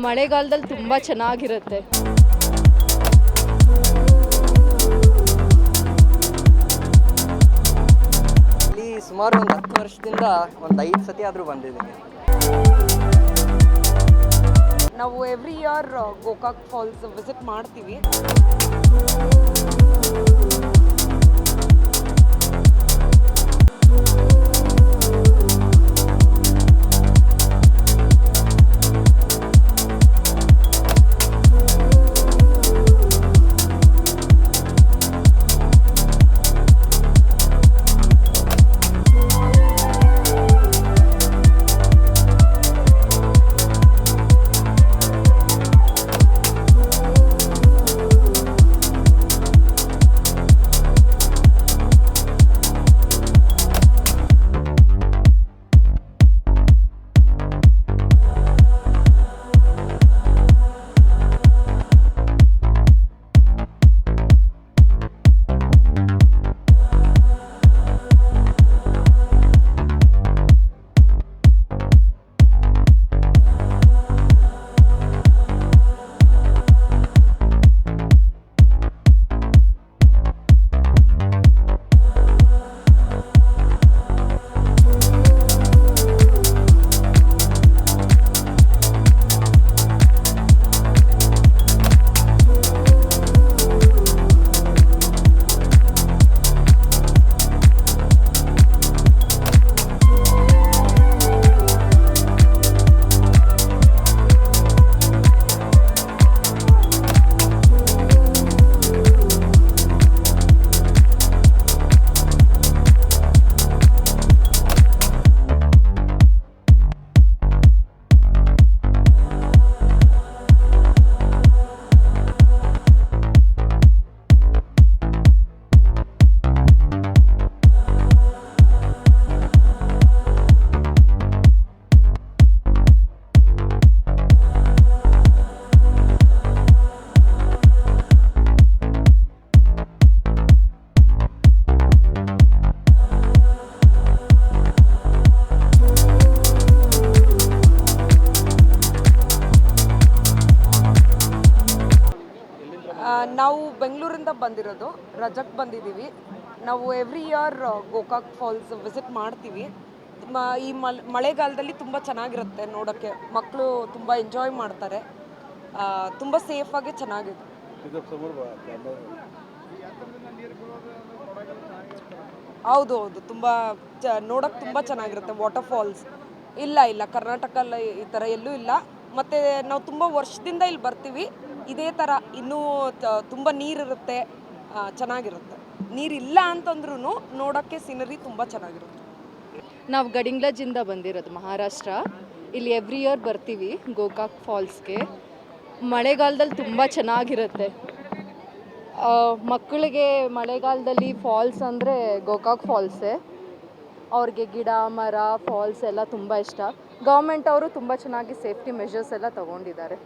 ಮಳೆಗಾಲದಲ್ಲಿ ತುಂಬ ಚೆನ್ನಾಗಿರುತ್ತೆ. ಇಲ್ಲಿ ಸುಮಾರು ಒಂದು 10 ವರ್ಷದಿಂದ ಒಂದು 5 ಸತಿ ಆದರೂ ಬಂದಿದ್ದೀನಿ. ನಾವು every year Gokak falls visit ಮಾಡ್ತೀವಿ. ನಾವು ಬೆಂಗಳೂರಿಂದ ಬಂದಿರೋದು, ರಜಕ್ಕೆ ಬಂದಿದ್ದೀವಿ. ನಾವು every year Gokak falls visit ಮಾಡ್ತೀವಿ. ಈ ಮಳೆಗಾಲದಲ್ಲಿ ತುಂಬ ಚೆನ್ನಾಗಿರುತ್ತೆ ನೋಡೋಕ್ಕೆ. ಮಕ್ಕಳು ತುಂಬ ಎಂಜಾಯ್ ಮಾಡ್ತಾರೆ. ತುಂಬ ಸೇಫಾಗಿ ಚೆನ್ನಾಗಿದೆ. ಹೌದು ಹೌದು, ತುಂಬ ನೋಡೋಕ್ಕೆ ತುಂಬ ಚೆನ್ನಾಗಿರುತ್ತೆ ವಾಟರ್ ಫಾಲ್ಸ್. ಇಲ್ಲ ಕರ್ನಾಟಕಲ್ಲಿ ಈ ಥರ ಎಲ್ಲೂ ಇಲ್ಲ. ಮತ್ತು ನಾವು ತುಂಬ ವರ್ಷದಿಂದ ಇಲ್ಲಿ ಬರ್ತೀವಿ. ಇದೇ ಥರ ಇನ್ನೂ ತುಂಬ ನೀರಿರುತ್ತೆ, ಚೆನ್ನಾಗಿರುತ್ತೆ. ನೀರಿಲ್ಲ ಅಂತಂದ್ರೂ ನೋಡೋಕ್ಕೆ ಸೀನರಿ ತುಂಬ ಚೆನ್ನಾಗಿರುತ್ತೆ. ನಾವು ಗಡಿಂಗ್ಲಜಿಂದ ಬಂದಿರೋದು, ಮಹಾರಾಷ್ಟ್ರ. ಇಲ್ಲಿ ಎವ್ರಿ ಇಯರ್ ಬರ್ತೀವಿ ಗೋಕಾಕ್ ಫಾಲ್ಸ್ಗೆ. ಮಳೆಗಾಲದಲ್ಲಿ ತುಂಬ ಚೆನ್ನಾಗಿರುತ್ತೆ. ಮಕ್ಕಳಿಗೆ ಮಳೆಗಾಲದಲ್ಲಿ ಫಾಲ್ಸ್ ಅಂದರೆ ಗೋಕಾಕ್ ಫಾಲ್ಸೇ. ಅವ್ರಿಗೆ ಗಿಡ ಮರ ಫಾಲ್ಸ್ ಎಲ್ಲ ತುಂಬ ಇಷ್ಟ. ಗೌರ್ಮೆಂಟ್ ಅವರು ತುಂಬ ಚೆನ್ನಾಗಿ ಸೇಫ್ಟಿ ಮೆಷರ್ಸ್ ಎಲ್ಲ ತೊಗೊಂಡಿದ್ದಾರೆ.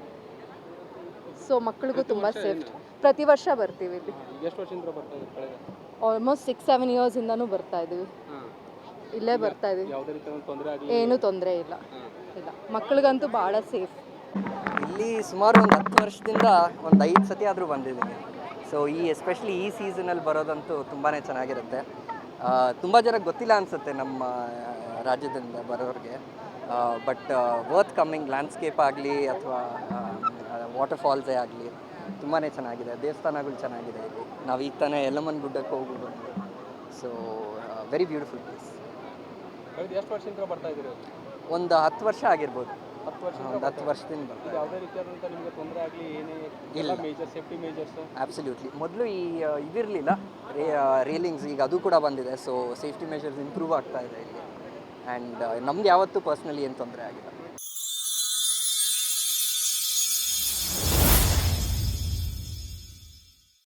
ಸೊ ಮಕ್ಕಳಿಗೂ ತುಂಬ ಸೇಫ್ಟಿ. ಪ್ರತಿ ವರ್ಷ ಬರ್ತೀವಿ ಇಲ್ಲಿ. ಆಲ್ಮೋಸ್ಟ್ 6-7 ಇಯರ್ಸಿಂದನೂ ಬರ್ತಾ ಇದ್ದೀವಿ. ಇಲ್ಲೇ ಬರ್ತಾ ಇದ್ದೀವಿ. ಏನೂ ತೊಂದರೆ ಇಲ್ಲ. ಮಕ್ಕಳಿಗಂತೂ ಭಾಳ ಸೇಫ್. ಇಲ್ಲಿ ಸುಮಾರು ಒಂದು 10 ವರ್ಷದಿಂದ ಒಂದು 5 ಸತಿ ಆದರೂ ಬಂದಿದ್ದೀನಿ. ಸೊ ಎಸ್ಪೆಷಲಿ ಈ ಸೀಸನಲ್ಲಿ ಬರೋದಂತೂ ತುಂಬಾ ಚೆನ್ನಾಗಿರುತ್ತೆ. ತುಂಬ ಜನಕ್ಕೆ ಗೊತ್ತಿಲ್ಲ ಅನಿಸುತ್ತೆ ನಮ್ಮ ರಾಜ್ಯದಿಂದ ಬರೋರಿಗೆ. But worth coming. ಲ್ಯಾಂಡ್ಸ್ಕೇಪ್ ಆಗಲಿ ಅಥವಾ ವಾಟರ್ ಫಾಲ್ಸೇ ಆಗಲಿ ತುಂಬಾ ಚೆನ್ನಾಗಿದೆ. ದೇವಸ್ಥಾನಗಳು ಚೆನ್ನಾಗಿದೆ ಇಲ್ಲಿ. ನಾವು ಈಗ ತಾನೇ ಯಲ್ಲಮ್ಮನ ಗುಡ್ಡಕ್ಕೆ ಹೋಗಿ ಬಂದ್ವಿ. So very beautiful place. ಎಷ್ಟು ವರ್ಷದಿಂದ ಬರ್ತಾ ಇದ್ದೀರಿ? ಒಂದು 10 ವರ್ಷ ಆಗಿರ್ಬೋದು. 10 ವರ್ಷದಿಂದ ಬರ್ತಾ. ಯಾವುದೇ ರೀತಿಯಾದಂಥ ನಿಮಗೆ ತೊಂದರೆ ಆಗಲಿ ಏನೇ ಇಲ್ಲ? Safety majors absolutely. ಮೊದಲು ಇದಿರಲಿಲ್ಲ ರೇಲಿಂಗ್ಸ್, ಈಗ ಅದು ಕೂಡ ಬಂದಿದೆ. ಸೊ ಸೇಫ್ಟಿ ಮೆಷರ್ಸ್ ಇಂಪ್ರೂವ್ ಆಗ್ತಾ ಇದೆ ಇಲ್ಲಿ. ಆ್ಯಂಡ್ ನಮ್ಗೆ ಯಾವತ್ತೂ ಪರ್ಸ್ನಲಿ ಏನು ತೊಂದರೆ ಆಗಿಲ್ಲ.